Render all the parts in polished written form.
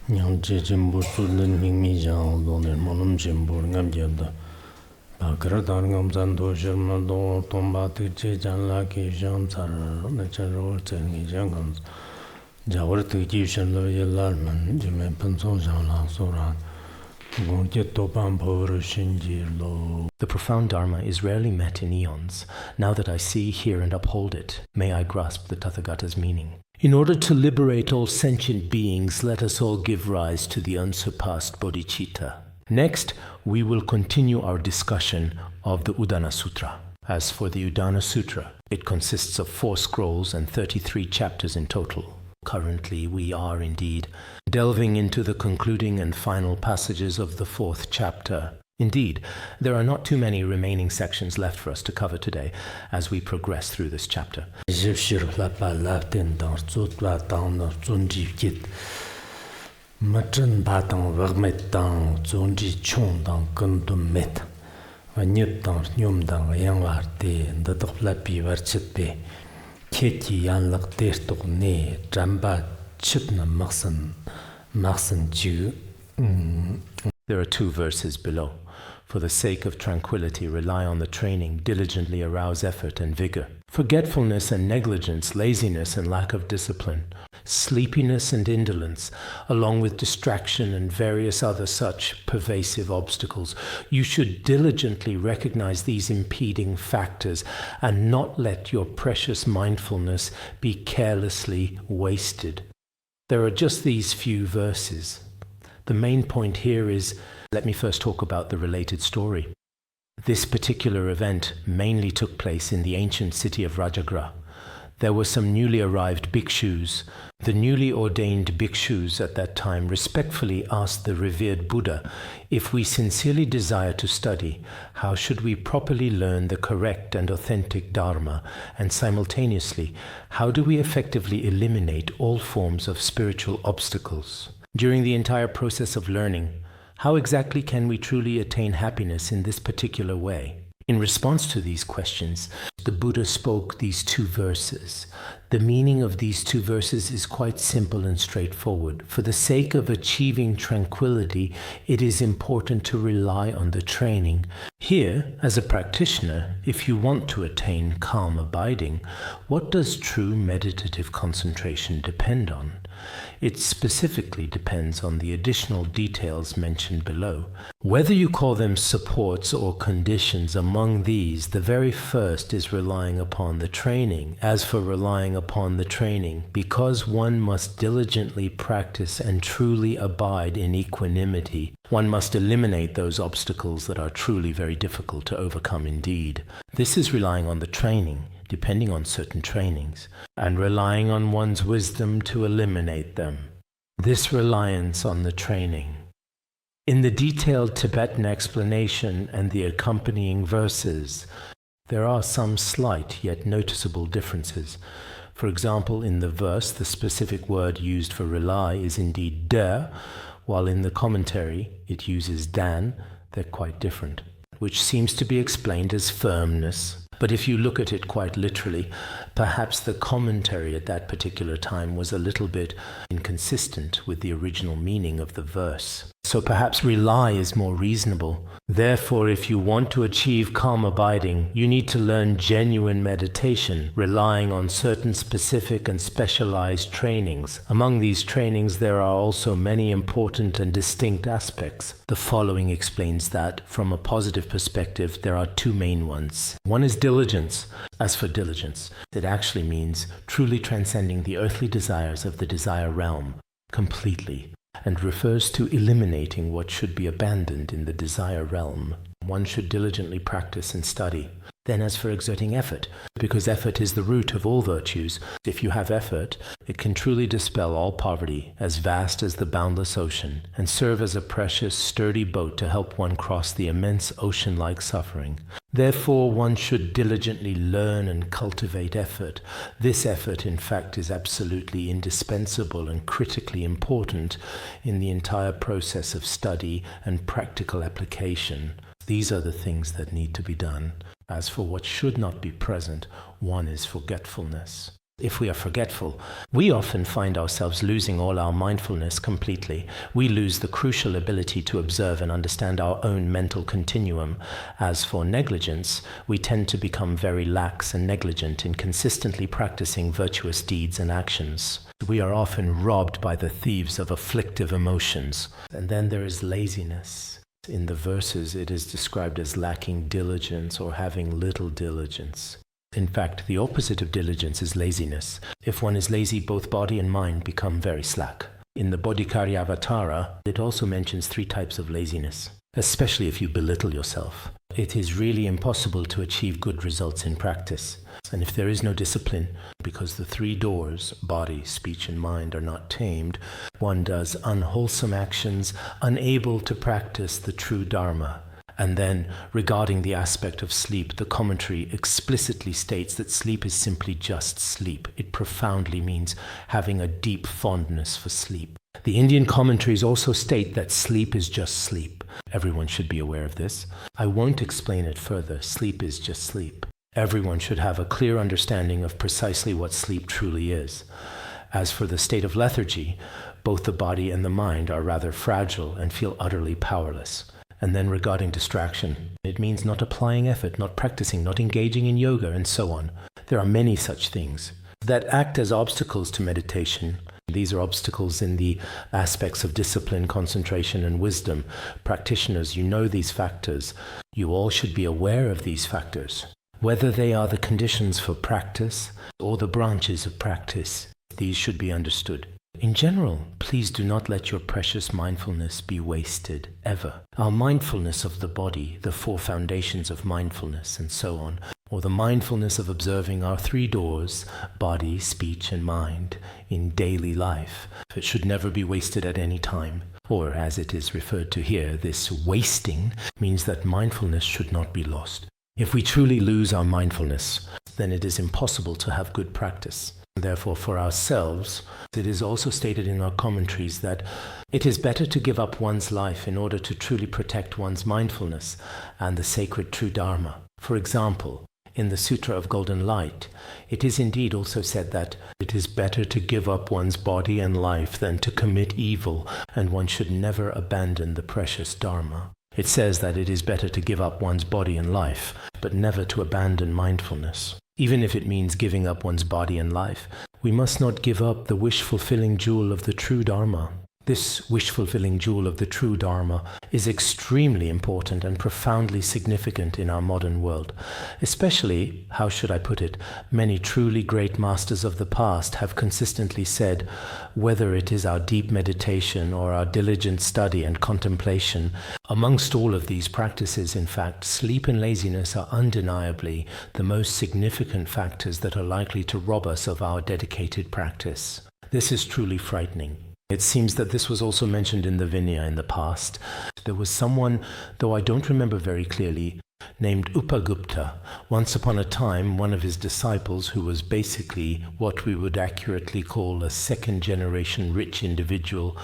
Yang jimbo sudan mingmi jang doner monum jimbo ngam jabda. Bakar dar ngam zanto shirma do tomba tije jan la ki jam tsar na charo tsengi jangam. Jawar tiji shanlo yelar man jime panso jang la soran. The profound Dharma is rarely met in eons. Now that I see, hear, and uphold it, may I grasp the Tathagata's meaning. In order to liberate all sentient beings, let us all give rise to the unsurpassed bodhicitta. Next, we will continue our discussion of the Udāna Sūtra. As for the Udāna Sūtra, it consists of 4 scrolls and 33 chapters in total. Currently, we are indeed delving into the concluding and final passages of the 4th chapter. Indeed, there are not too many remaining sections left for us to cover today as we progress through this chapter. There are 2 verses below. For the sake of tranquility, rely on the training, diligently arouse effort and vigor. Forgetfulness and negligence, laziness and lack of discipline, sleepiness and indolence, along with distraction and various other such pervasive obstacles. You should diligently recognize these impeding factors and not let your precious mindfulness be carelessly wasted. There are just these few verses. The main point here is, let me first talk about the related story. This particular event mainly took place in the ancient city of Rajagra. There were some newly arrived bhikshus. The newly ordained bhikshus at that time respectfully asked the revered Buddha, if we sincerely desire to study, how should we properly learn the correct and authentic Dharma, and simultaneously, how do we effectively eliminate all forms of spiritual obstacles? During the entire process of learning, how exactly can we truly attain happiness in this particular way? In response to these questions, the Buddha spoke these 2 verses. The meaning of these 2 verses is quite simple and straightforward. For the sake of achieving tranquility, it is important to rely on the training. Here, as a practitioner, if you want to attain calm abiding, what does true meditative concentration depend on? It specifically depends on the additional details mentioned below. Whether you call them supports or conditions, among these, the very first is relying upon the training. As for relying upon the training, because one must diligently practice and truly abide in equanimity, one must eliminate those obstacles that are truly very difficult to overcome indeed. This is relying on the training, depending on certain trainings, and relying on one's wisdom to eliminate them. This reliance on the training. In the detailed Tibetan explanation and the accompanying verses, there are some slight yet noticeable differences. For example, in the verse, the specific word used for rely is indeed de, while in the commentary it uses dan. They're quite different, which seems to be explained as firmness. But if you look at it quite literally, perhaps the commentary at that particular time was a little bit inconsistent with the original meaning of the verse. So perhaps rely is more reasonable. Therefore, if you want to achieve calm abiding, you need to learn genuine meditation, relying on certain specific and specialized trainings. Among these trainings, there are also many important and distinct aspects. The following explains that, from a positive perspective, there are 2 main ones. One is diligence. As for diligence, it actually means truly transcending the earthly desires of the desire realm completely, and refers to eliminating what should be abandoned in the desire realm. One should diligently practice and study. Then as for exerting effort, because effort is the root of all virtues, if you have effort, it can truly dispel all poverty, as vast as the boundless ocean, and serve as a precious, sturdy boat to help one cross the immense ocean-like suffering. Therefore, one should diligently learn and cultivate effort. This effort, in fact, is absolutely indispensable and critically important in the entire process of study and practical application. These are the things that need to be done. As for what should not be present, one is forgetfulness. If we are forgetful, we often find ourselves losing all our mindfulness completely. We lose the crucial ability to observe and understand our own mental continuum. As for negligence, we tend to become very lax and negligent in consistently practicing virtuous deeds and actions. We are often robbed by the thieves of afflictive emotions. And then there is laziness. In the verses, it is described as lacking diligence or having little diligence. In fact, the opposite of diligence is laziness. If one is lazy, both body and mind become very slack. In the Bodhicāryavatara, it also mentions 3 types of laziness, especially if you belittle yourself. It is really impossible to achieve good results in practice. And if there is no discipline, because the 3 doors, body, speech, and mind, are not tamed, one does unwholesome actions, unable to practice the true Dharma. And then, regarding the aspect of sleep, the commentary explicitly states that sleep is simply just sleep. It profoundly means having a deep fondness for sleep. The Indian commentaries also state that sleep is just sleep. Everyone should be aware of this. I won't explain it further. Sleep is just sleep. Everyone should have a clear understanding of precisely what sleep truly is. As for the state of lethargy, both the body and the mind are rather fragile and feel utterly powerless. And then regarding distraction, it means not applying effort, not practicing, not engaging in yoga, and so on. There are many such things that act as obstacles to meditation. These are obstacles in the aspects of discipline, concentration, and wisdom. Practitioners, you know these factors. You all should be aware of these factors. Whether they are the conditions for practice or the branches of practice, these should be understood. In general, please do not let your precious mindfulness be wasted, ever. Our mindfulness of the body, the 4 foundations of mindfulness, and so on, or the mindfulness of observing our 3 doors, body, speech, and mind, in daily life, it should never be wasted at any time. Or, as it is referred to here, this wasting means that mindfulness should not be lost. If we truly lose our mindfulness, then it is impossible to have good practice. Therefore, for ourselves, it is also stated in our commentaries that it is better to give up one's life in order to truly protect one's mindfulness and the sacred true Dharma. For example, in the Sutra of Golden Light, it is indeed also said that it is better to give up one's body and life than to commit evil, and one should never abandon the precious Dharma. It says that it is better to give up one's body and life, but never to abandon mindfulness. Even if it means giving up one's body and life, we must not give up the wish-fulfilling jewel of the true Dharma. This wish-fulfilling jewel of the true Dharma is extremely important and profoundly significant in our modern world. Especially, how should I put it, many truly great masters of the past have consistently said, whether it is our deep meditation or our diligent study and contemplation, amongst all of these practices, in fact, sleep and laziness are undeniably the most significant factors that are likely to rob us of our dedicated practice. This is truly frightening. It seems that this was also mentioned in the Vinaya in the past. There was someone, though I don't remember very clearly, named Upagupta. Once upon a time, one of his disciples, who was basically what we would accurately call a second-generation rich individual,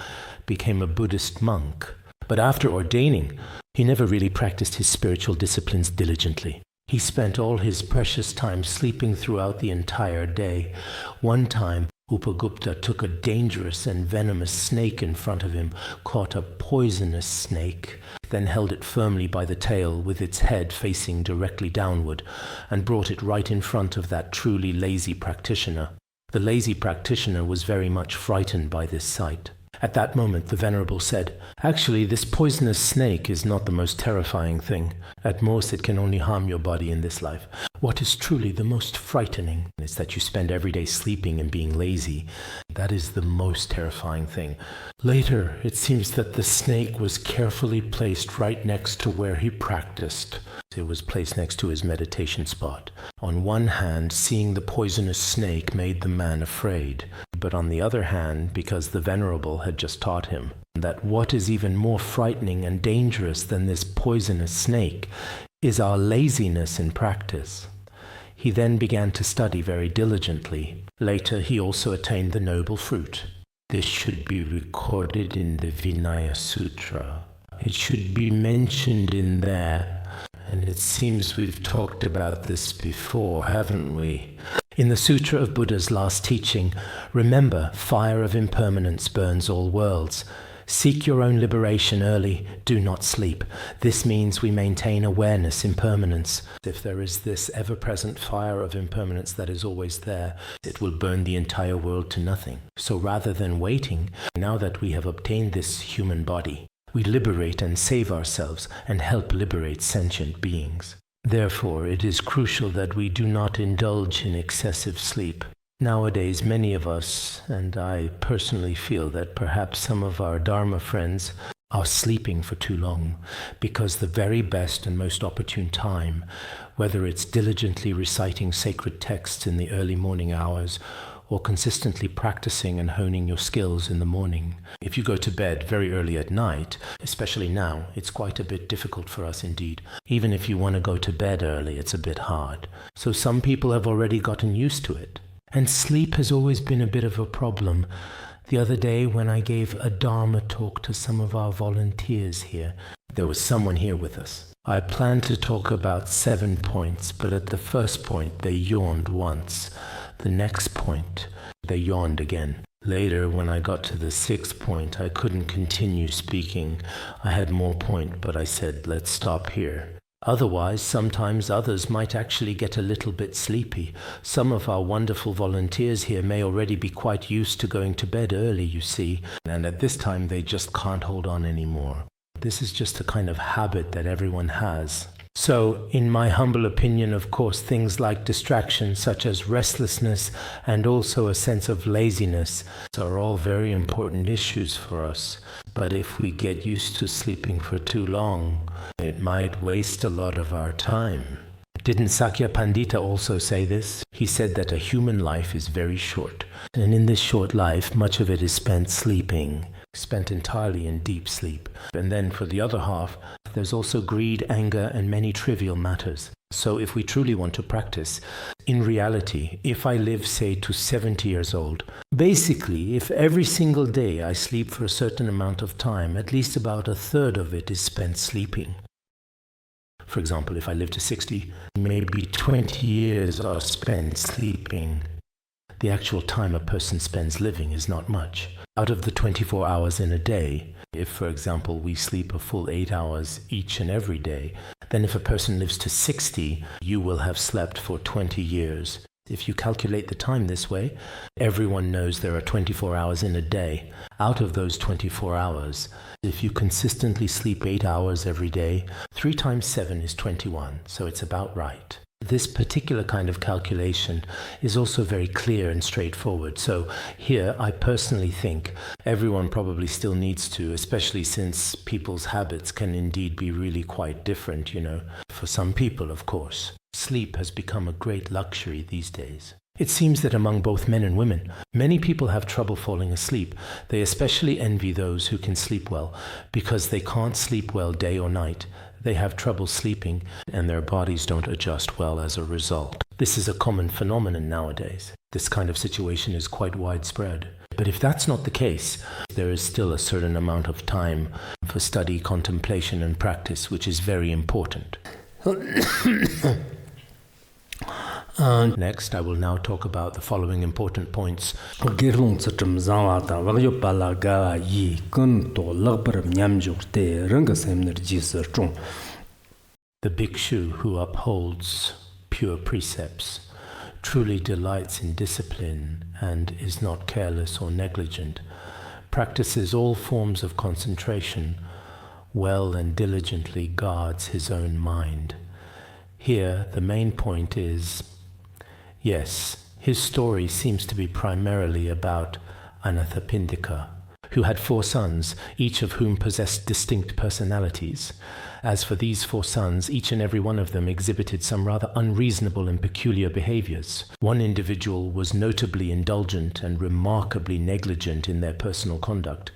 became a Buddhist monk. But after ordaining, he never really practiced his spiritual disciplines diligently. He spent all his precious time sleeping throughout the entire day. One time, Upagupta took a dangerous and venomous snake in front of him, caught a poisonous snake, then held it firmly by the tail with its head facing directly downward, and brought it right in front of that truly lazy practitioner. The lazy practitioner was very much frightened by this sight. At that moment, the Venerable said, "Actually, this poisonous snake is not the most terrifying thing. At most, it can only harm your body in this life. What is truly the most frightening is that you spend every day sleeping and being lazy. That is the most terrifying thing." Later, it seems that the snake was carefully placed right next to where he practiced. It was placed next to his meditation spot. On one hand, seeing the poisonous snake made the man afraid. But on the other hand, because the Venerable had just taught him that what is even more frightening and dangerous than this poisonous snake is our laziness in practice. He then began to study very diligently. Later, he also attained the noble fruit. This should be recorded in the Udāna Sūtra. It should be mentioned in there. And it seems we've talked about this before, haven't we? In the Sutra of Buddha's last teaching, remember, fire of impermanence burns all worlds. Seek your own liberation early, do not sleep. This means we maintain awareness, impermanence. If there is this ever-present fire of impermanence that is always there, it will burn the entire world to nothing. So rather than waiting, now that we have obtained this human body, we liberate and save ourselves and help liberate sentient beings. Therefore, it is crucial that we do not indulge in excessive sleep. Nowadays, many of us, and I personally feel that perhaps some of our Dharma friends are sleeping for too long, because the very best and most opportune time, whether it's diligently reciting sacred texts in the early morning hours, or consistently practicing and honing your skills in the morning. If you go to bed very early at night, especially now, it's quite a bit difficult for us indeed. Even if you want to go to bed early, it's a bit hard. So some people have already gotten used to it. And sleep has always been a bit of a problem. The other day when I gave a Dharma talk to some of our volunteers here, there was someone here with us. I planned to talk about 7 points, but at the first point they yawned once. The next point, they yawned again. Later, when I got to the 6th point, I couldn't continue speaking. I had more point, but I said, let's stop here. Otherwise, sometimes others might actually get a little bit sleepy. Some of our wonderful volunteers here may already be quite used to going to bed early, you see, and at this time they just can't hold on anymore. This is just a kind of habit that everyone has. So, in my humble opinion, of course, things like distractions such as restlessness and also a sense of laziness are all very important issues for us. But if we get used to sleeping for too long, it might waste a lot of our time. Didn't Sakya Pandita also say this? He said that a human life is very short. And in this short life, much of it is spent sleeping, spent entirely in deep sleep. And then for the other half, there's also greed, anger, and many trivial matters. So if we truly want to practice, in reality, if I live, say, to 70 years old, basically, if every single day I sleep for a certain amount of time, at least about a third of it is spent sleeping. For example, if I live to 60, maybe 20 years are spent sleeping. The actual time a person spends living is not much. Out of the 24 hours in a day, if, for example, we sleep a full 8 hours each and every day, then if a person lives to 60, you will have slept for 20 years. If you calculate the time this way, everyone knows there are 24 hours in a day. Out of those 24 hours, if you consistently sleep 8 hours every day, 3 times 7 is 21, so it's about right. This particular kind of calculation is also very clear and straightforward. So here, I personally think everyone probably still needs to, especially since people's habits can indeed be really quite different, you know. For some people, of course, sleep has become a great luxury these days. It seems that among both men and women, many people have trouble falling asleep. They especially envy those who can sleep well, because they can't sleep well day or night. They have trouble sleeping, and their bodies don't adjust well as a result. This is a common phenomenon nowadays. This kind of situation is quite widespread. But if that's not the case, there is still a certain amount of time for study, contemplation, and practice, which is very important. Next, I will now talk about the following important points. The bhikshu who upholds pure precepts truly delights in discipline and is not careless or negligent, practices all forms of concentration, well and diligently guards his own mind. Here, the main point is, yes, his story seems to be primarily about Anathapindika, who had 4 sons, each of whom possessed distinct personalities. As for these 4 sons, each and every one of them exhibited some rather unreasonable and peculiar behaviors. One individual was notably indulgent and remarkably negligent in their personal conduct.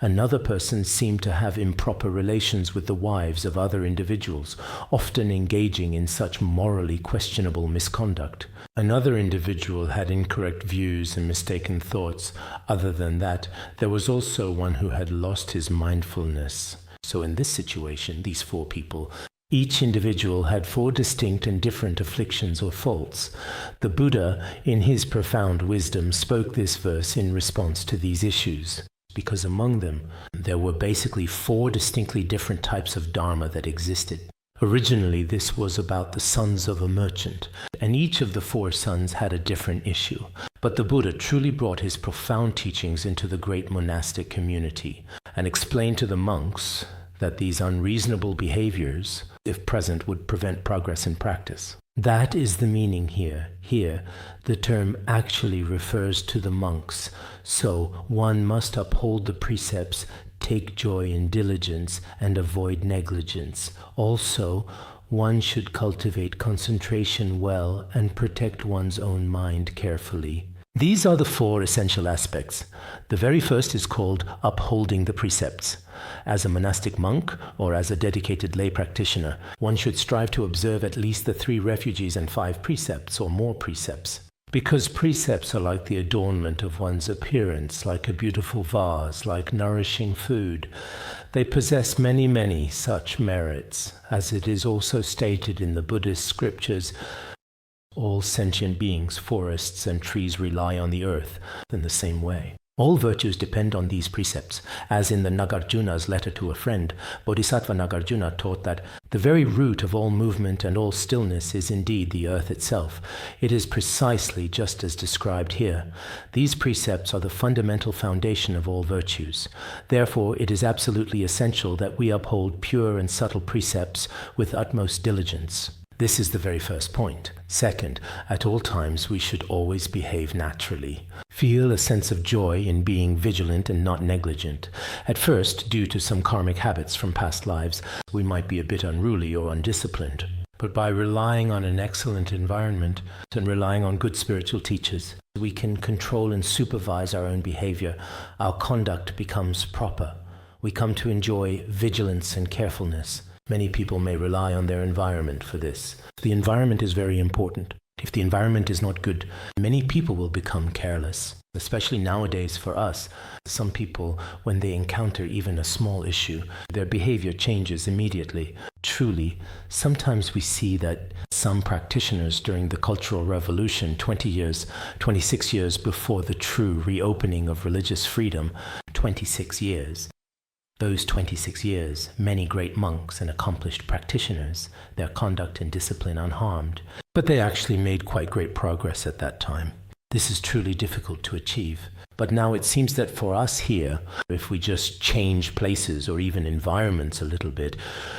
Another person seemed to have improper relations with the wives of other individuals, often engaging in such morally questionable misconduct. Another individual had incorrect views and mistaken thoughts. Other than that, there was also one who had lost his mindfulness. So in this situation, these 4 people, Each individual had 4 distinct and different afflictions or faults. The Buddha, in his profound wisdom, spoke this verse in response to these issues, because among them, there were basically 4 distinctly different types of dharma that existed. Originally, this was about the sons of a merchant, and each of the 4 sons had a different issue. But the Buddha truly brought his profound teachings into the great monastic community and explained to the monks that these unreasonable behaviors, if present, would prevent progress in practice. That is the meaning here. Here, the term actually refers to the monks. So, one must uphold the precepts, take joy in diligence, and avoid negligence. Also, one should cultivate concentration well and protect one's own mind carefully. These are the 4 essential aspects. The very first is called upholding the precepts. As a monastic monk or as a dedicated lay practitioner, one should strive to observe at least the 3 refuges and 5 precepts or more precepts. Because precepts are like the adornment of one's appearance, like a beautiful vase, like nourishing food. They possess many such merits, as it is also stated in the Buddhist scriptures. All sentient beings, forests, and trees rely on the earth in the same way. All virtues depend on these precepts. As in the Nagarjuna's letter to a friend, Bodhisattva Nagarjuna taught that the very root of all movement and all stillness is indeed the earth itself. It is precisely just as described here. These precepts are the fundamental foundation of all virtues. Therefore, it is absolutely essential that we uphold pure and subtle precepts with utmost diligence. This is the very first point. Second, at all times we should always behave naturally. Feel a sense of joy in being vigilant and not negligent. At first, due to some karmic habits from past lives, we might be a bit unruly or undisciplined. But by relying on an excellent environment and relying on good spiritual teachers, we can control and supervise our own behavior. Our conduct becomes proper. We come to enjoy vigilance and carefulness. Many people may rely on their environment for this. The environment is very important. If the environment is not good, many people will become careless. Especially nowadays for us, some people, when they encounter even a small issue, their behavior changes immediately. Truly, sometimes we see that some practitioners during the Cultural Revolution 26 years before the true reopening of religious freedom, 26 years, those 26 years, many great monks and accomplished practitioners, their conduct and discipline unharmed, but they actually made quite great progress at that time. This is truly difficult to achieve. But now it seems that for us here, if we just change places or even environments a little bit,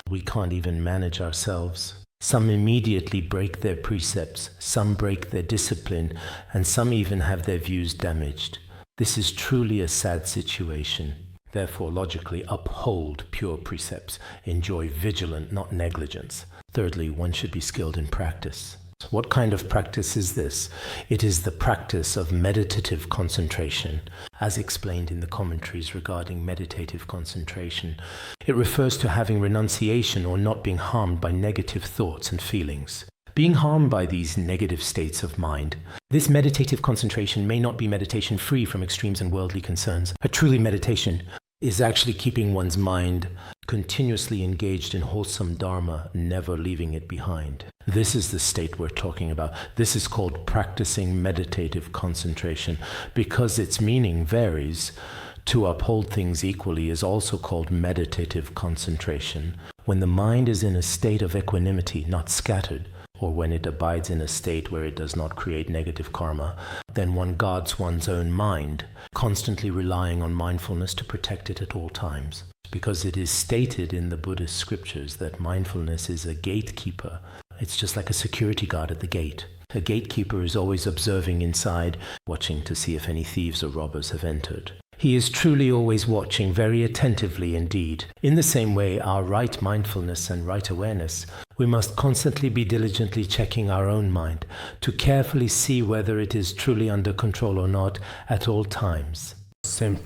we can't even manage ourselves. Some immediately break their precepts, some break their discipline, and some even have their views damaged. This is truly a sad situation. Therefore, logically, uphold pure precepts. Enjoy vigilance, not negligence. Thirdly, one should be skilled in practice. What kind of practice is this? It is the practice of meditative concentration, as explained in the commentaries regarding meditative concentration. It refers to having renunciation or not being harmed by negative thoughts and feelings. Being harmed by these negative states of mind. This meditative concentration may not be meditation free from extremes and worldly concerns. A truly meditation is actually keeping one's mind continuously engaged in wholesome dharma, never leaving it behind. This is the state we're talking about. This is called practicing meditative concentration. Because its meaning varies, to uphold things equally is also called meditative concentration. When the mind is in a state of equanimity, not scattered, or when it abides in a state where it does not create negative karma, then one guards one's own mind, constantly relying on mindfulness to protect it at all times. Because it is stated in the Buddhist scriptures that mindfulness is a gatekeeper. It's just like a security guard at the gate. A gatekeeper is always observing inside, watching to see if any thieves or robbers have entered. He is truly always watching very attentively indeed. In the same way, our right mindfulness and right awareness, we must constantly be diligently checking our own mind to carefully see whether it is truly under control or not at all times. With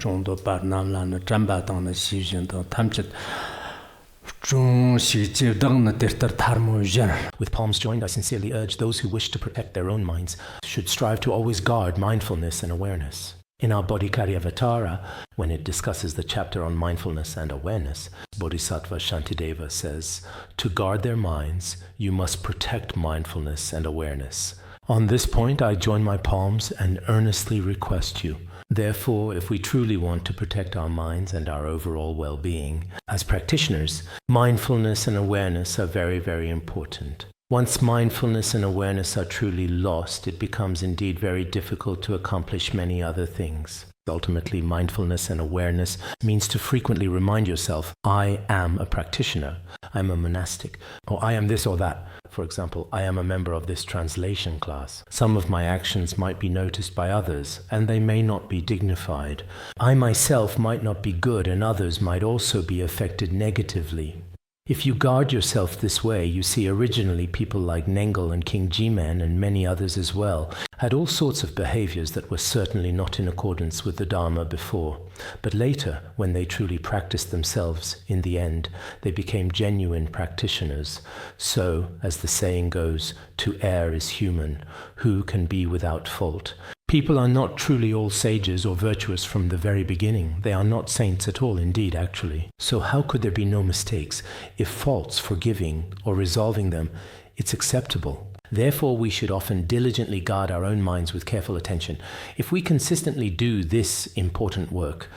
palms joined, I sincerely urge those who wish to protect their own minds should strive to always guard mindfulness and awareness. In our Bodhikaryavattara, when it discusses the chapter on mindfulness and awareness, Bodhisattva Shantideva says, to guard their minds, you must protect mindfulness and awareness. On this point, I join my palms and earnestly request you. Therefore, if we truly want to protect our minds and our overall well-being, as practitioners, mindfulness and awareness are very, very important. Once mindfulness and awareness are truly lost, it becomes indeed very difficult to accomplish many other things. Ultimately, mindfulness and awareness means to frequently remind yourself, I am a practitioner, I'm a monastic, or I am this or that. For example, I am a member of this translation class. Some of my actions might be noticed by others, and they may not be dignified. I myself might not be good, and others might also be affected negatively. If you guard yourself this way, you see originally people like Nengal and King Jimen and many others as well had all sorts of behaviors that were certainly not in accordance with the Dharma before. But later, when they truly practiced themselves, in the end, they became genuine practitioners. So, as the saying goes, to err is human. Who can be without fault? People are not truly all sages or virtuous from the very beginning. They are not saints at all, indeed, actually. So how could there be no mistakes? If faults, forgiving or resolving them, it's acceptable. Therefore, we should often diligently guard our own minds with careful attention. If we consistently do this important work,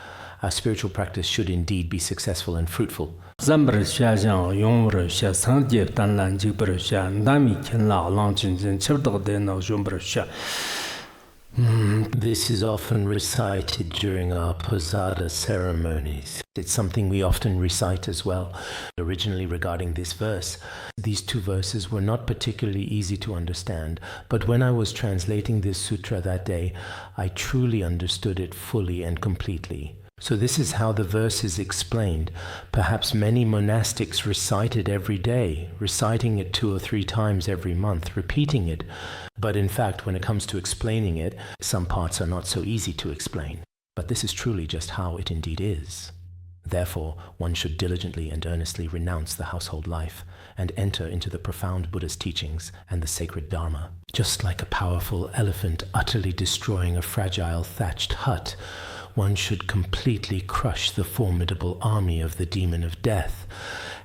our spiritual practice should indeed be successful and fruitful. This is often recited during our posada ceremonies. It's something we often recite as well. Originally regarding this verse, these two verses were not particularly easy to understand, but when I was translating this sutra that day, I truly understood it fully and completely. So this is how the verse is explained. Perhaps many monastics recite it every day, reciting it 2 or 3 times every month, repeating it. But in fact, when it comes to explaining it, some parts are not so easy to explain. But this is truly just how it indeed is. Therefore, one should diligently and earnestly renounce the household life and enter into the profound Buddha's teachings and the sacred Dharma. Just like a powerful elephant utterly destroying a fragile thatched hut, one should completely crush the formidable army of the demon of death.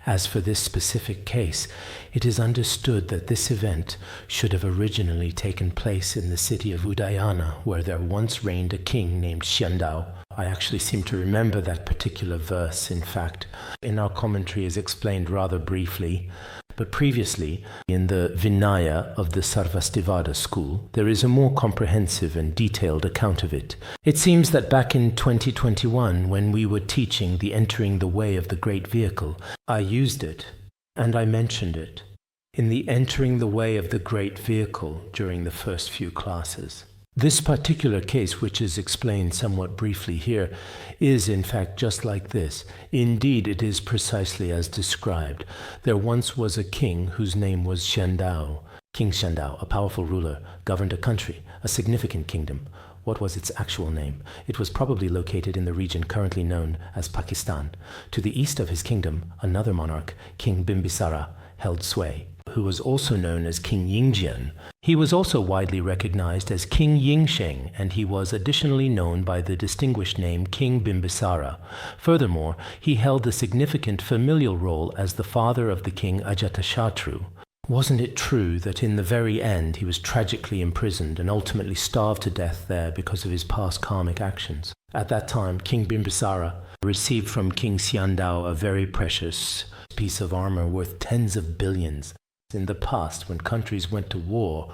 As for this specific case, it is understood that this event should have originally taken place in the city of Udāna, where there once reigned a king named Xiandao. I actually seem to remember that particular verse, in fact. In our commentary is explained rather briefly. But previously, in the Vinaya of the Sarvastivada school, there is a more comprehensive and detailed account of it. It seems that back in 2021, when we were teaching the entering the way of the great vehicle, I used it, and I mentioned it, in the entering the way of the great vehicle during the first few classes. This particular case, which is explained somewhat briefly here, is in fact just like this. Indeed, it is precisely as described. There once was a king whose name was Xiandao. King Xiandao, a powerful ruler, governed a country, a significant kingdom. What was its actual name? It was probably located in the region currently known as Pakistan. To the east of his kingdom, another monarch, King Bimbisara, held sway, who was also known as King Yingjian. He was also widely recognized as King Yingsheng, and he was additionally known by the distinguished name King Bimbisara. Furthermore, he held the significant familial role as the father of the king Ajatashatru. Wasn't it true that in the very end he was tragically imprisoned and ultimately starved to death there because of his past karmic actions? At that time, King Bimbisara received from King Xiandao a very precious piece of armor worth tens of billions. In the past, when countries went to war,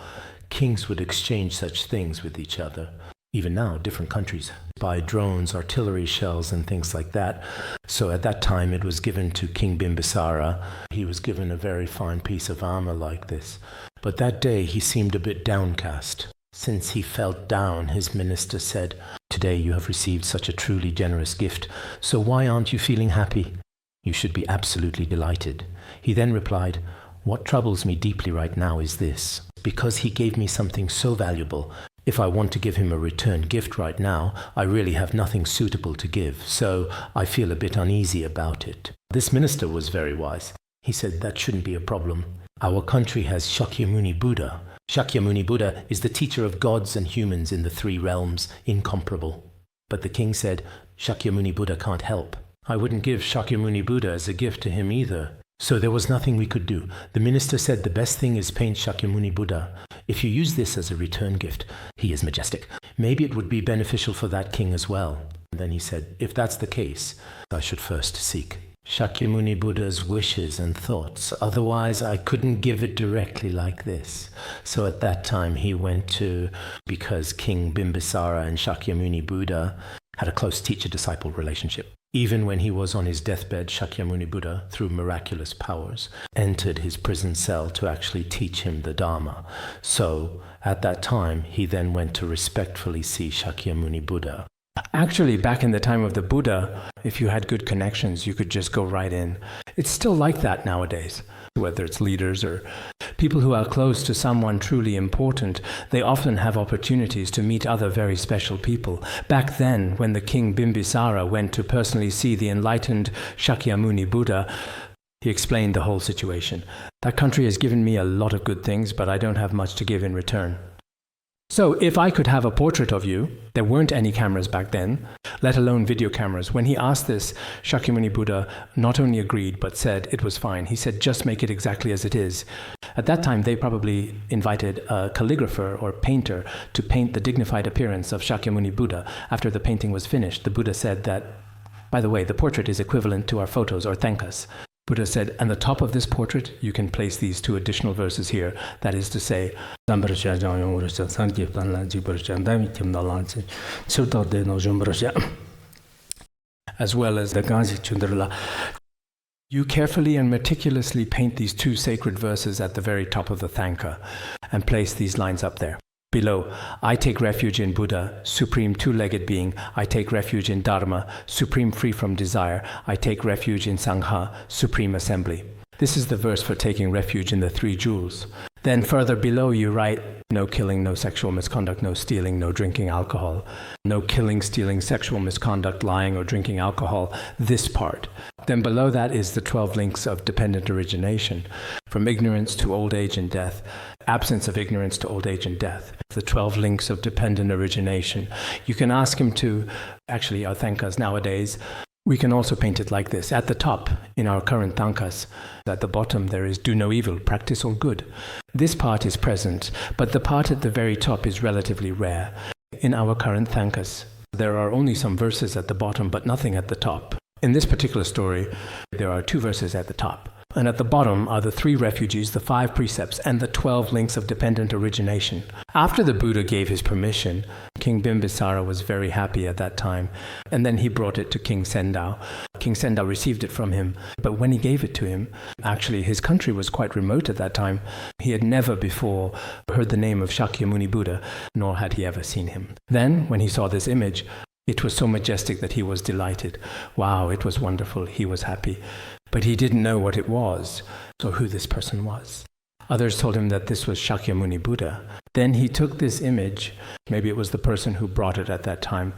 kings would exchange such things with each other. Even now, different countries buy drones, artillery shells, and things like that. So at that time, it was given to King Bimbisara. He was given a very fine piece of armor like this. But that day, he seemed a bit downcast. Since he felt down, his minister said, "Today you have received such a truly generous gift, so why aren't you feeling happy? You should be absolutely delighted." He then replied, "What troubles me deeply right now is this. Because he gave me something so valuable, if I want to give him a return gift right now, I really have nothing suitable to give, so I feel a bit uneasy about it." This minister was very wise. He said that shouldn't be a problem. Our country has Shakyamuni Buddha. Shakyamuni Buddha is the teacher of gods and humans in the 3 realms, incomparable. But the king said, Shakyamuni Buddha can't help. I wouldn't give Shakyamuni Buddha as a gift to him either. So there was nothing we could do. The minister said the best thing is paint Shakyamuni Buddha. If you use this as a return gift, he is majestic. Maybe it would be beneficial for that king as well. And then he said, if that's the case, I should first seek Shakyamuni Buddha's wishes and thoughts. Otherwise, I couldn't give it directly like this. So at that time, he went to, because King Bimbisara and Shakyamuni Buddha had a close teacher-disciple relationship. Even when he was on his deathbed, Shakyamuni Buddha, through miraculous powers, entered his prison cell to actually teach him the Dharma. So, at that time, he then went to respectfully see Shakyamuni Buddha. Actually, back in the time of the Buddha, if you had good connections, you could just go right in. It's still like that nowadays. Whether it's leaders or people who are close to someone truly important, they often have opportunities to meet other very special people. Back then, when the king Bimbisara went to personally see the enlightened Shakyamuni Buddha, he explained the whole situation. That country has given me a lot of good things, but I don't have much to give in return. So if I could have a portrait of you, there weren't any cameras back then, let alone video cameras. When he asked this, Shakyamuni Buddha not only agreed, but said it was fine. He said, just make it exactly as it is. At that time, they probably invited a calligrapher or painter to paint the dignified appearance of Shakyamuni Buddha. After the painting was finished, the Buddha said that, by the way, the portrait is equivalent to our photos or thankas. Buddha said, on the top of this portrait, you can place these two additional verses here. That is to say, as well as the you carefully and meticulously paint these two sacred verses at the very top of the thanka and place these lines up there. Below, I take refuge in Buddha, supreme two-legged being. I take refuge in Dharma, supreme free from desire. I take refuge in Sangha, supreme assembly. This is the verse for taking refuge in the three jewels. Then further below you write, no killing, no sexual misconduct, no stealing, no drinking alcohol. No killing, stealing, sexual misconduct, lying or drinking alcohol, this part. Then below that is the 12 links of dependent origination, from ignorance to old age and death, absence of ignorance to old age and death. The 12 links of dependent origination. You can ask him to, actually our thankas nowadays, we can also paint it like this. At the top, in our current thankas, at the bottom there is do no evil, practice all good. This part is present, but the part at the very top is relatively rare. In our current thankas, there are only some verses at the bottom, but nothing at the top. In this particular story, there are 2 verses at the top. And at the bottom are the 3 refuges, the 5 precepts, and the 12 links of dependent origination. After the Buddha gave his permission, King Bimbisara was very happy at that time. And then he brought it to King Sendao. King Sendao received it from him. But when he gave it to him, actually his country was quite remote at that time. He had never before heard the name of Shakyamuni Buddha, nor had he ever seen him. Then, when he saw this image, it was so majestic that he was delighted. Wow, it was wonderful. He was happy. But he didn't know what it was, or who this person was. Others told him that this was Shakyamuni Buddha. Then he took this image, maybe it was the person who brought it at that time.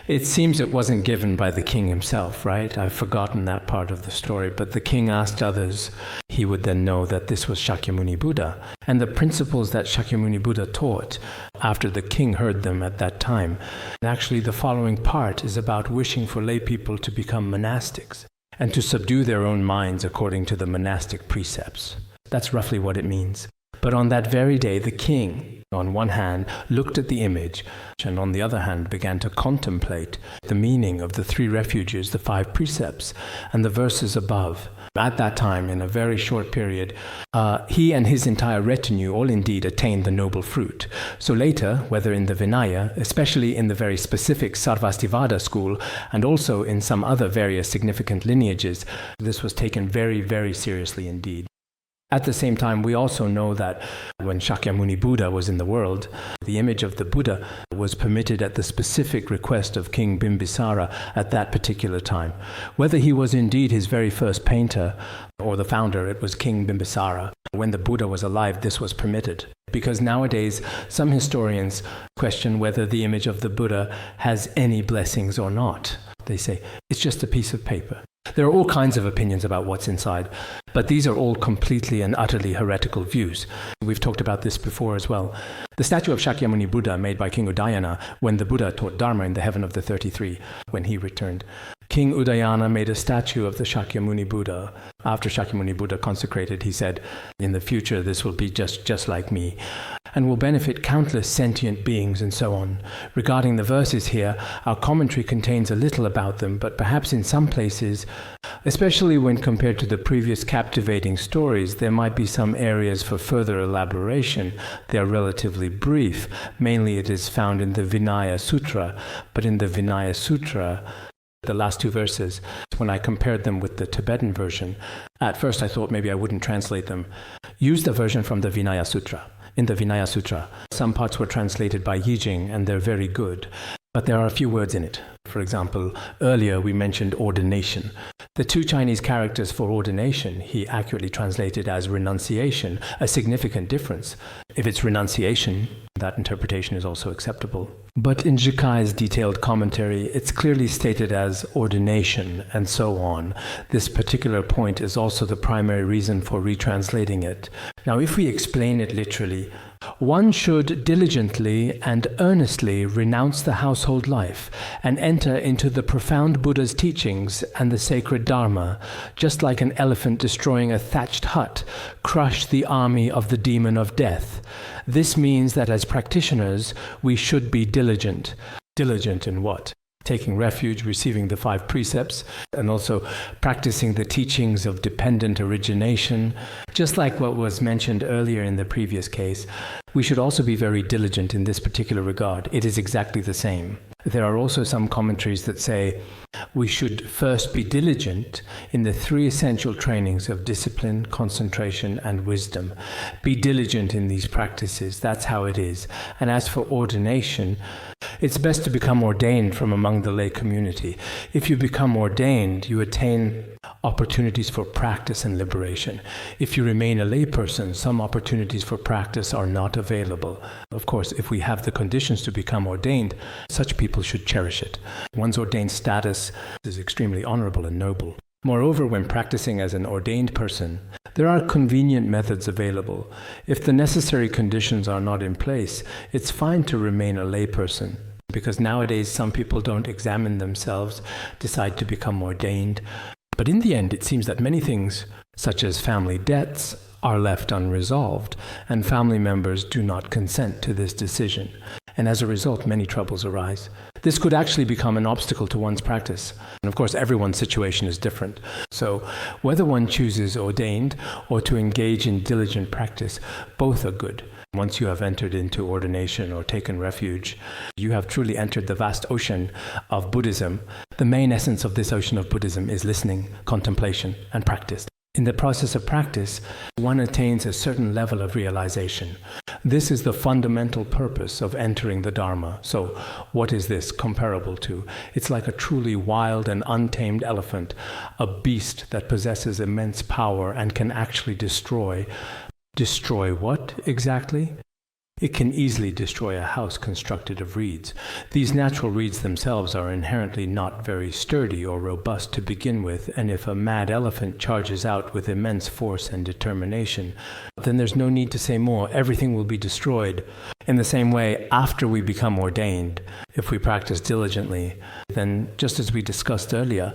It seems it wasn't given by the king himself, right? I've forgotten that part of the story, but the king asked others. He would then know that this was Shakyamuni Buddha. And the principles that Shakyamuni Buddha taught, after the king heard them at that time, and actually the following part is about wishing for lay people to become monastics and to subdue their own minds according to the monastic precepts. That's roughly what it means. But on that very day, the king, on one hand, looked at the image, and on the other hand began to contemplate the meaning of the 3 refuges, the 5 precepts, and the verses above. At that time, in a very short period, he and his entire retinue all indeed attained the noble fruit. So later, whether in the Vinaya, especially in the very specific Sarvastivada school, and also in some other various significant lineages, this was taken very, very seriously indeed. At the same time, we also know that when Shakyamuni Buddha was in the world, the image of the Buddha was permitted at the specific request of King Bimbisara at that particular time. Whether he was indeed his very first painter or the founder, it was King Bimbisara. When the Buddha was alive, this was permitted. Because nowadays, some historians question whether the image of the Buddha has any blessings or not. They say, it's just a piece of paper. There are all kinds of opinions about what's inside, but these are all completely and utterly heretical views. We've talked about this before as well. The statue of Shakyamuni Buddha made by King Udayana when the Buddha taught Dharma in the heaven of the 33, when he returned. King Udayana made a statue of the Shakyamuni Buddha. After Shakyamuni Buddha consecrated, he said, in the future this will be just like me, and will benefit countless sentient beings and so on. Regarding the verses here, our commentary contains a little about them, but perhaps in some places, especially when compared to the previous captivating stories, there might be some areas for further elaboration. They are relatively brief. Mainly it is found in the Udāna Sūtra, but in the Udāna Sūtra, the last two verses, when I compared them with the Tibetan version, at first I thought maybe I wouldn't translate them. Use the version from the Udāna Sūtra. In the Udāna Sūtra, some parts were translated by Yijing, and they're very good. But there are a few words in it. For example, earlier we mentioned ordination. The two Chinese characters for ordination, he accurately translated as renunciation, a significant difference. If it's renunciation, that interpretation is also acceptable. But in Jikai's detailed commentary, it's clearly stated as ordination, and so on. This particular point is also the primary reason for retranslating it. Now, if we explain it literally, one should diligently and earnestly renounce the household life and enter into the profound Buddha's teachings and the sacred Dharma, just like an elephant destroying a thatched hut, crush the army of the demon of death. This means that as practitioners, we should be diligent. Diligent in what? Taking refuge, receiving the 5 precepts, and also practicing the teachings of dependent origination. Just like what was mentioned earlier in the previous case, we should also be very diligent in this particular regard. It is exactly the same. There are also some commentaries that say we should first be diligent in the 3 essential trainings of discipline, concentration, and wisdom. Be diligent in these practices. That's how it is. And as for ordination, it's best to become ordained from among the lay community. If you become ordained, you attain opportunities for practice and liberation. If you remain a layperson, some opportunities for practice are not available. Of course, if we have the conditions to become ordained, such people should cherish it. One's ordained status is extremely honorable and noble. Moreover, when practicing as an ordained person, there are convenient methods available. If the necessary conditions are not in place, it's fine to remain a layperson. Because nowadays some people don't examine themselves, decide to become ordained. But in the end, it seems that many things, such as family debts, are left unresolved, and family members do not consent to this decision. And as a result, many troubles arise. This could actually become an obstacle to one's practice. And of course, everyone's situation is different. So whether one chooses ordained or to engage in diligent practice, both are good. Once you have entered into ordination or taken refuge, you have truly entered the vast ocean of Buddhism. The main essence of this ocean of Buddhism is listening, contemplation, and practice. In the process of practice, one attains a certain level of realization. This is the fundamental purpose of entering the Dharma. So, what is this comparable to? It's like a truly wild and untamed elephant, a beast that possesses immense power and can actually destroy. Destroy what exactly? It can easily destroy a house constructed of reeds. These natural reeds themselves are inherently not very sturdy or robust to begin with, and if a mad elephant charges out with immense force and determination, then there's no need to say more. Everything will be destroyed. In the same way, after we become ordained, if we practice diligently, then just as we discussed earlier,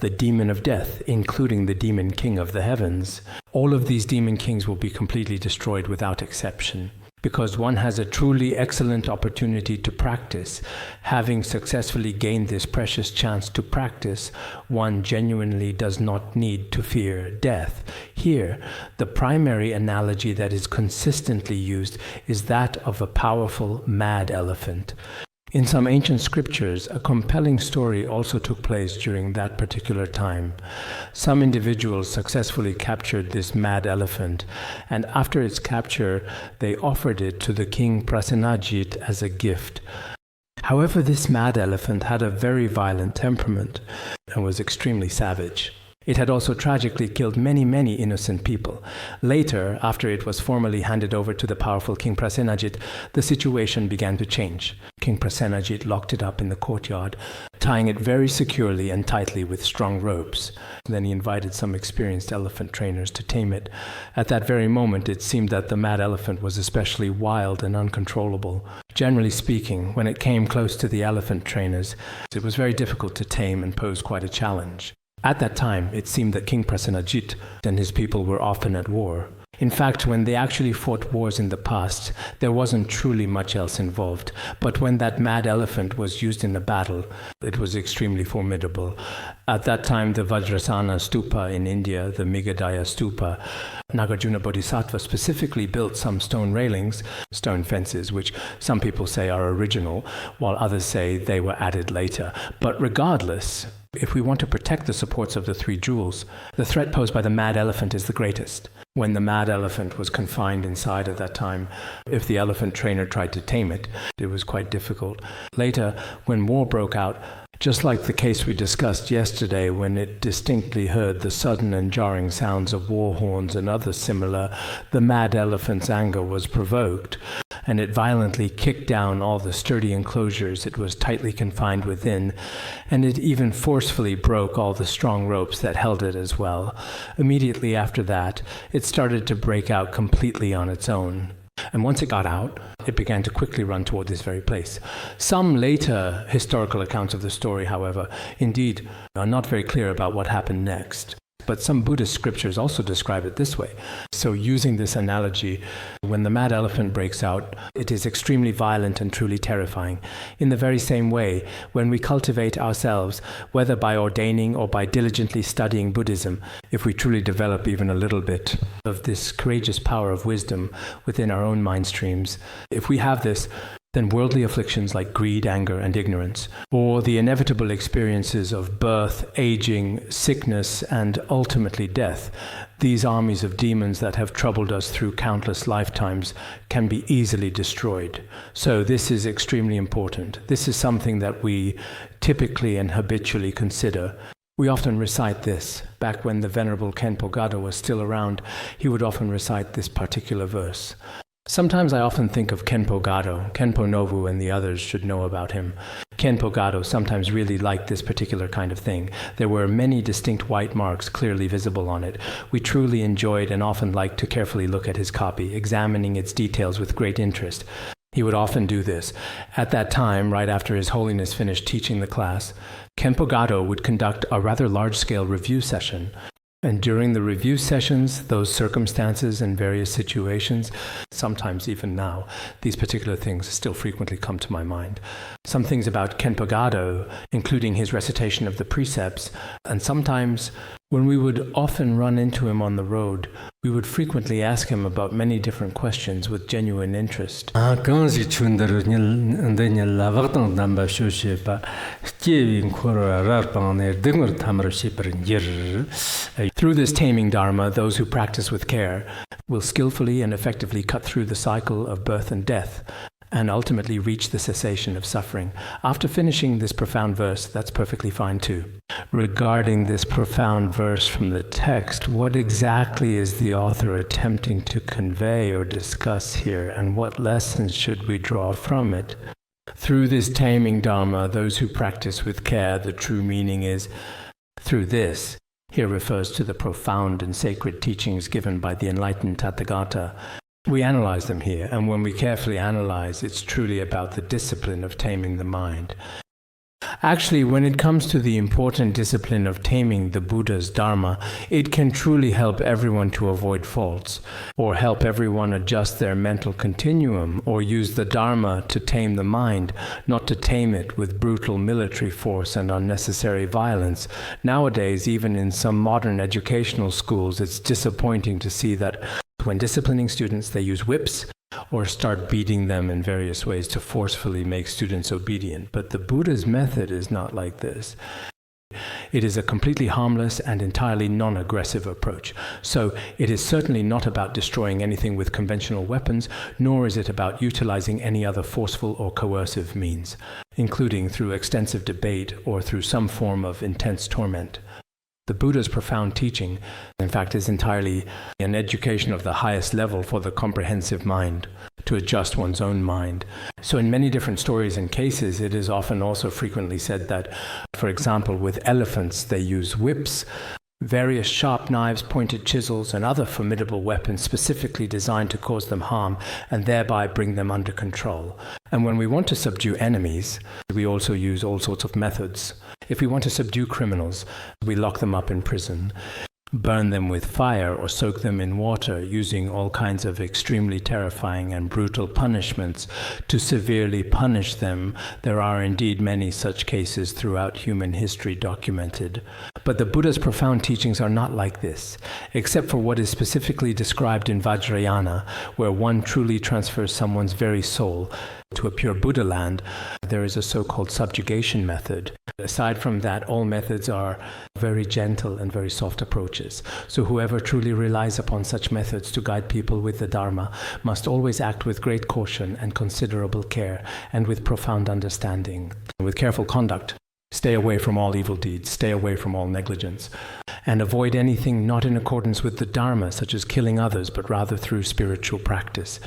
the demon of death, including the demon king of the heavens, all of these demon kings will be completely destroyed without exception. Because one has a truly excellent opportunity to practice. Having successfully gained this precious chance to practice, one genuinely does not need to fear death. Here, the primary analogy that is consistently used is that of a powerful mad elephant. In some ancient scriptures, a compelling story also took place during that particular time. Some individuals successfully captured this mad elephant, and after its capture, they offered it to the king Prasenajit as a gift. However, this mad elephant had a very violent temperament and was extremely savage. It had also tragically killed many, many innocent people. Later, after it was formally handed over to the powerful King Prasenajit, the situation began to change. King Prasenajit locked it up in the courtyard, tying it very securely and tightly with strong ropes. Then he invited some experienced elephant trainers to tame it. At that very moment, it seemed that the mad elephant was especially wild and uncontrollable. Generally speaking, when it came close to the elephant trainers, it was very difficult to tame and posed quite a challenge. At that time, it seemed that King Prasenajit and his people were often at war. In fact, when they actually fought wars in the past, there wasn't truly much else involved. But when that mad elephant was used in a battle, it was extremely formidable. At that time, the Vajrasana Stupa in India, the Migadaya Stupa, Nagarjuna Bodhisattva specifically built some stone railings, stone fences, which some people say are original, while others say they were added later. But regardless, if we want to protect the supports of the three jewels, the threat posed by the mad elephant is the greatest. When the mad elephant was confined inside at that time, if the elephant trainer tried to tame it, it was quite difficult. Later, when war broke out, just like the case we discussed yesterday when it distinctly heard the sudden and jarring sounds of war horns and others similar, the mad elephant's anger was provoked, and it violently kicked down all the sturdy enclosures it was tightly confined within, and it even forcefully broke all the strong ropes that held it as well. Immediately after that, it started to break out completely on its own. And once it got out, it began to quickly run toward this very place. Some later historical accounts of the story, however, indeed are not very clear about what happened next. But some Buddhist scriptures also describe it this way. So using this analogy, when the mad elephant breaks out, it is extremely violent and truly terrifying. In the very same way, when we cultivate ourselves, whether by ordaining or by diligently studying Buddhism, if we truly develop even a little bit of this courageous power of wisdom within our own mind streams, if we have this, then worldly afflictions like greed, anger, and ignorance, or the inevitable experiences of birth, aging, sickness, and ultimately death, these armies of demons that have troubled us through countless lifetimes can be easily destroyed. So this is extremely important. This is something that we typically and habitually consider. We often recite this. Back when the Venerable Khenpo Gado was still around, he would often recite this particular verse. Sometimes I often think of Khenpo Gado. Khenpo Novu and the others should know about him. Khenpo Gado sometimes really liked this particular kind of thing. There were many distinct white marks clearly visible on it. We truly enjoyed and often liked to carefully look at his copy, examining its details with great interest. He would often do this. At that time, right after His Holiness finished teaching the class, Khenpo Gado would conduct a rather large-scale review session. And during the review sessions, those circumstances and various situations, sometimes even now, these particular things still frequently come to my mind. Some things about Khenpo Gado, including his recitation of the precepts, and sometimes when we would often run into him on the road, we would frequently ask him about many different questions with genuine interest. Through this taming dharma, those who practice with care will skillfully and effectively cut through the cycle of birth and death, and ultimately reach the cessation of suffering. After finishing this profound verse, that's perfectly fine too. Regarding this profound verse from the text, what exactly is the author attempting to convey or discuss here, and what lessons should we draw from it? Through this taming dharma, those who practice with care, the true meaning is, through this, here refers to the profound and sacred teachings given by the enlightened Tathagata. We analyze them here, and when we carefully analyze, it's truly about the discipline of taming the mind. Actually, when it comes to the important discipline of taming the Buddha's Dharma, it can truly help everyone to avoid faults, or help everyone adjust their mental continuum, or use the Dharma to tame the mind, not to tame it with brutal military force and unnecessary violence. Nowadays, even in some modern educational schools, it's disappointing to see that when disciplining students, they use whips or start beating them in various ways to forcefully make students obedient. But the Buddha's method is not like this. It is a completely harmless and entirely non-aggressive approach. So it is certainly not about destroying anything with conventional weapons, nor is it about utilizing any other forceful or coercive means, including through extensive debate or through some form of intense torment. The Buddha's profound teaching, in fact, is entirely an education of the highest level for the comprehensive mind, to adjust one's own mind. So in many different stories and cases, it is often also frequently said that, for example, with elephants, they use whips, various sharp knives, pointed chisels, and other formidable weapons specifically designed to cause them harm and thereby bring them under control. And when we want to subdue enemies, we also use all sorts of methods. If we want to subdue criminals, we lock them up in prison, burn them with fire, or soak them in water, using all kinds of extremely terrifying and brutal punishments to severely punish them. There are indeed many such cases throughout human history documented. But the Buddha's profound teachings are not like this, except for what is specifically described in Vajrayana, where one truly transfers someone's very soul to a pure Buddha land. There is a so-called subjugation method. Aside from that, all methods are very gentle and very soft approaches. So whoever truly relies upon such methods to guide people with the Dharma must always act with great caution and considerable care, and with profound understanding, with careful conduct. Stay away from all evil deeds, stay away from all negligence, and avoid anything not in accordance with the Dharma, such as killing others, but rather through spiritual practice.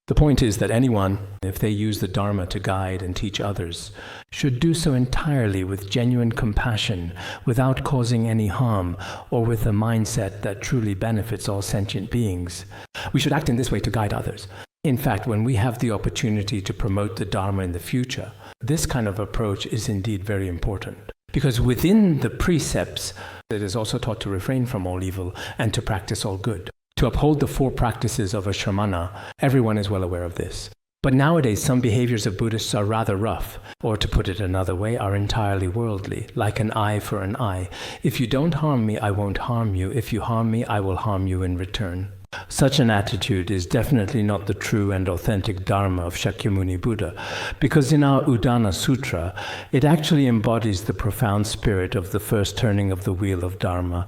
The point is that anyone, if they use the Dharma to guide and teach others, should do so entirely with genuine compassion, without causing any harm, or with a mindset that truly benefits all sentient beings. We should act in this way to guide others. In fact, when we have the opportunity to promote the Dharma in the future, this kind of approach is indeed very important. Because within the precepts, it is also taught to refrain from all evil and to practice all good. To uphold the 4 practices of a Shramana, everyone is well aware of this. But nowadays, some behaviors of Buddhists are rather rough, or to put it another way, are entirely worldly, like an eye for an eye. If you don't harm me, I won't harm you. If you harm me, I will harm you in return. Such an attitude is definitely not the true and authentic Dharma of Shakyamuni Buddha, because in our Udāna Sūtra, it actually embodies the profound spirit of the first turning of the wheel of Dharma.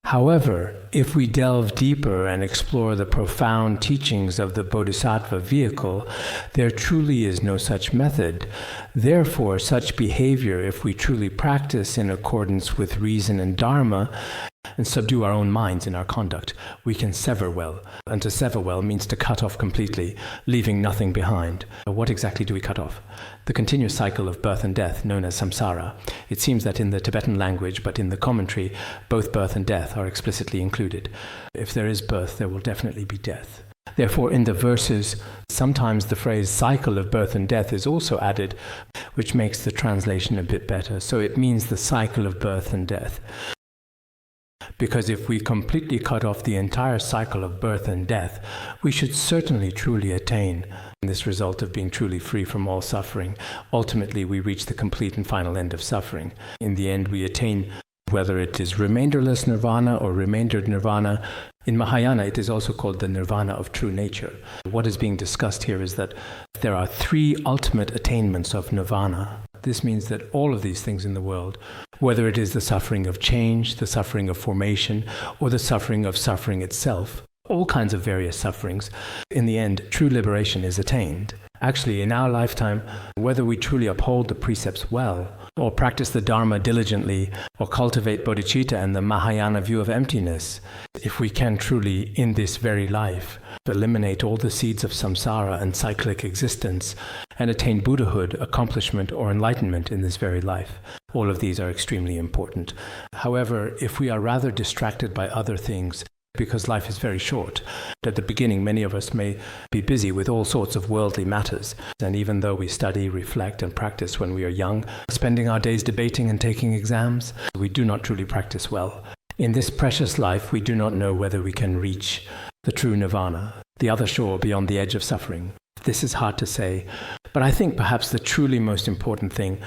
However, if we delve deeper and explore the profound teachings of the Bodhisattva vehicle, there truly is no such method. Therefore, such behavior, if we truly practice in accordance with reason and Dharma, and subdue our own minds in our conduct, we can sever well. And to sever well means to cut off completely, leaving nothing behind. What exactly do we cut off? The continuous cycle of birth and death, known as samsara. It seems that in the Tibetan language, but in the commentary, both birth and death are explicitly included. If there is birth, there will definitely be death. Therefore, in the verses, sometimes the phrase cycle of birth and death is also added, which makes the translation a bit better. So it means the cycle of birth and death. Because if we completely cut off the entire cycle of birth and death, we should certainly truly attain this result of being truly free from all suffering. Ultimately, we reach the complete and final end of suffering. In the end, we attain, whether it is remainderless nirvana or remaindered nirvana. In Mahayana, it is also called the nirvana of true nature. What is being discussed here is that there are 3 ultimate attainments of nirvana. This means that all of these things in the world, whether it is the suffering of change, the suffering of formation, or the suffering of suffering itself, all kinds of various sufferings, in the end, true liberation is attained. Actually, in our lifetime, whether we truly uphold the precepts well, or practice the Dharma diligently, or cultivate bodhicitta and the Mahayana view of emptiness, if we can truly, in this very life, eliminate all the seeds of samsara and cyclic existence, and attain Buddhahood, accomplishment, or enlightenment in this very life, all of these are extremely important. However, if we are rather distracted by other things, because life is very short. At the beginning, many of us may be busy with all sorts of worldly matters. And even though we study, reflect, and practice when we are young, spending our days debating and taking exams, we do not truly practice well. In this precious life, we do not know whether we can reach the true nirvana, the other shore beyond the edge of suffering. This is hard to say, but I think perhaps the truly most important thing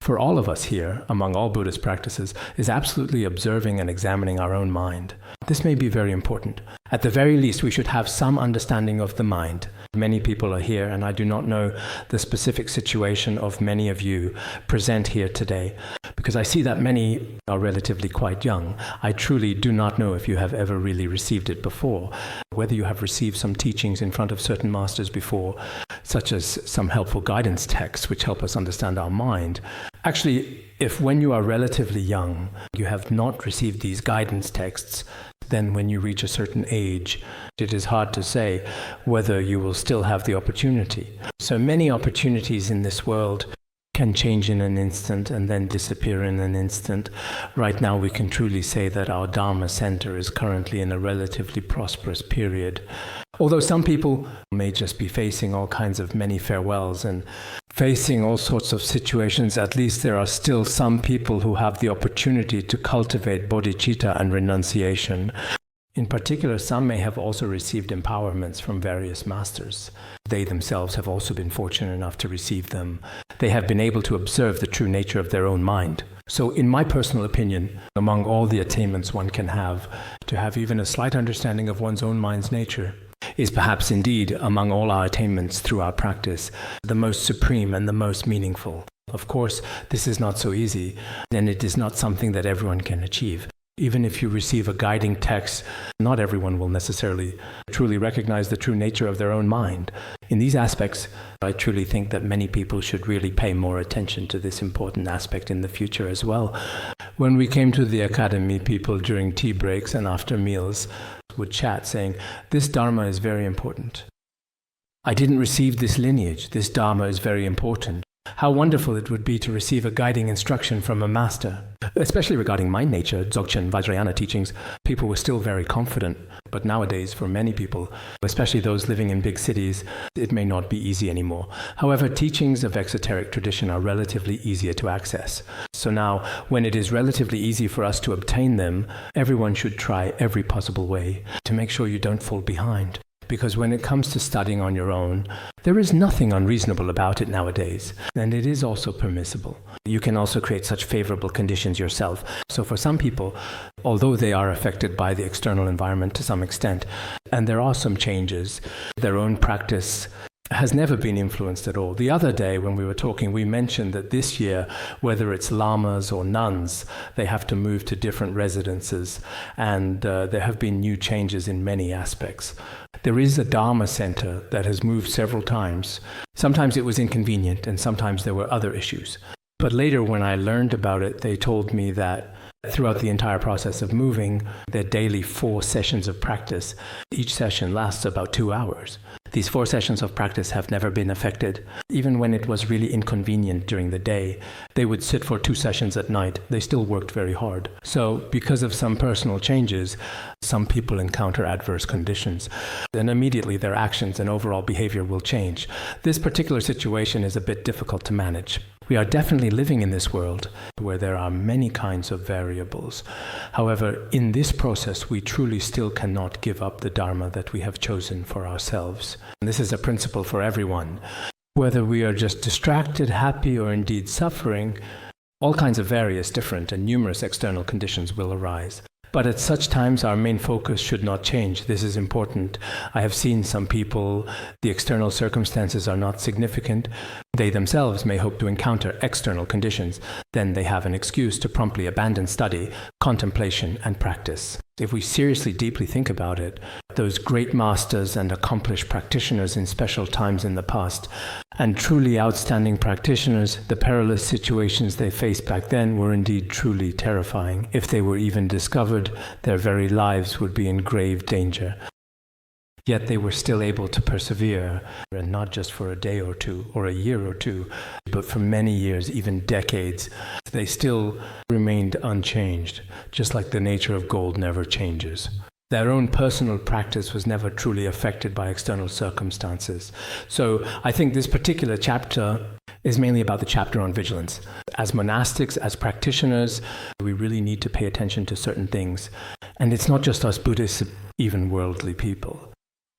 for all of us here, among all Buddhist practices, is absolutely observing and examining our own mind. This may be very important. At the very least, we should have some understanding of the mind. Many people are here, and I do not know the specific situation of many of you present here today, because I see that many are relatively quite young. I truly do not know if you have ever really received it before, whether you have received some teachings in front of certain masters before, such as some helpful guidance texts which help us understand our mind. Actually, if when you are relatively young, you have not received these guidance texts, then when you reach a certain age, it is hard to say whether you will still have the opportunity. So many opportunities in this world can change in an instant and then disappear in an instant. Right now we can truly say that our Dharma center is currently in a relatively prosperous period. Although some people may just be facing all kinds of many farewells and facing all sorts of situations, at least there are still some people who have the opportunity to cultivate bodhicitta and renunciation. In particular, some may have also received empowerments from various masters. They themselves have also been fortunate enough to receive them. They have been able to observe the true nature of their own mind. So in my personal opinion, among all the attainments one can have, to have even a slight understanding of one's own mind's nature is perhaps indeed, among all our attainments through our practice, the most supreme and the most meaningful. Of course, this is not so easy, and it is not something that everyone can achieve. Even if you receive a guiding text, not everyone will necessarily truly recognize the true nature of their own mind. In these aspects, I truly think that many people should really pay more attention to this important aspect in the future as well. When we came to the academy, people during tea breaks and after meals would chat saying, "This Dharma is very important. I didn't receive this lineage. This Dharma is very important. How wonderful it would be to receive a guiding instruction from a master." Especially regarding mind nature, Dzogchen, Vajrayana teachings, people were still very confident. But nowadays, for many people, especially those living in big cities, it may not be easy anymore. However, teachings of exoteric tradition are relatively easier to access. So now, when it is relatively easy for us to obtain them, everyone should try every possible way to make sure you don't fall behind. Because when it comes to studying on your own, there is nothing unreasonable about it nowadays, and it is also permissible. You can also create such favorable conditions yourself. So for some people, although they are affected by the external environment to some extent, and there are some changes, their own practice has never been influenced at all. The other day when we were talking, we mentioned that this year, whether it's lamas or nuns, they have to move to different residences, and there have been new changes in many aspects. There is a Dharma center that has moved several times. Sometimes it was inconvenient, and sometimes there were other issues. But later when I learned about it, they told me that throughout the entire process of moving, their daily 4 sessions of practice, each session lasts about 2 hours. These 4 sessions of practice have never been affected. Even when it was really inconvenient during the day, they would sit for 2 sessions at night. They still worked very hard. So because of some personal changes, some people encounter adverse conditions. Then immediately their actions and overall behavior will change. This particular situation is a bit difficult to manage. We are definitely living in this world where there are many kinds of variables. However, in this process, we truly still cannot give up the Dharma that we have chosen for ourselves. And this is a principle for everyone. Whether we are just distracted, happy, or indeed suffering, all kinds of various different and numerous external conditions will arise. But at such times, our main focus should not change. This is important. I have seen some people, the external circumstances are not significant. They themselves may hope to encounter external conditions. Then they have an excuse to promptly abandon study, contemplation, and practice. If we seriously, deeply think about it, those great masters and accomplished practitioners in special times in the past, and truly outstanding practitioners, the perilous situations they faced back then were indeed truly terrifying. If they were even discovered, their very lives would be in grave danger. Yet they were still able to persevere, and not just for a day or two, or a year or two, but for many years, even decades. They still remained unchanged, just like the nature of gold never changes. Their own personal practice was never truly affected by external circumstances. So I think this particular chapter is mainly about the chapter on vigilance. As monastics, as practitioners, we really need to pay attention to certain things. And it's not just us Buddhists, even worldly people.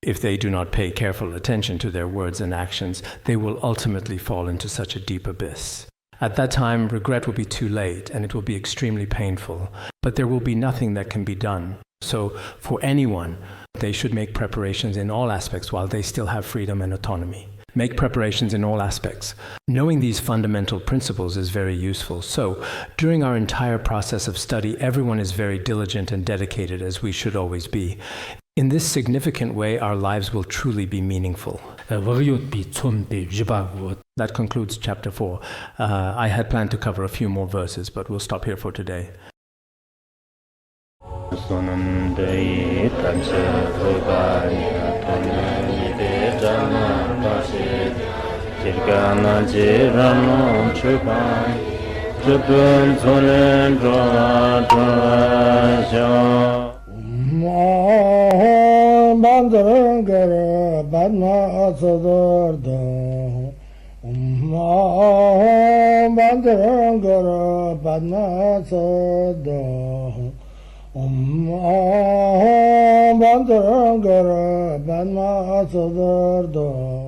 If they do not pay careful attention to their words and actions, they will ultimately fall into such a deep abyss. At that time, regret will be too late, and it will be extremely painful. But there will be nothing that can be done. So for anyone, they should make preparations in all aspects while they still have freedom and autonomy. Make preparations in all aspects. Knowing these fundamental principles is very useful. So during our entire process of study, everyone is very diligent and dedicated, as we should always be. In this significant way, our lives will truly be meaningful. That concludes chapter 4. I had planned to cover a few more verses, but we'll stop here for today. Udāna Sūtra L19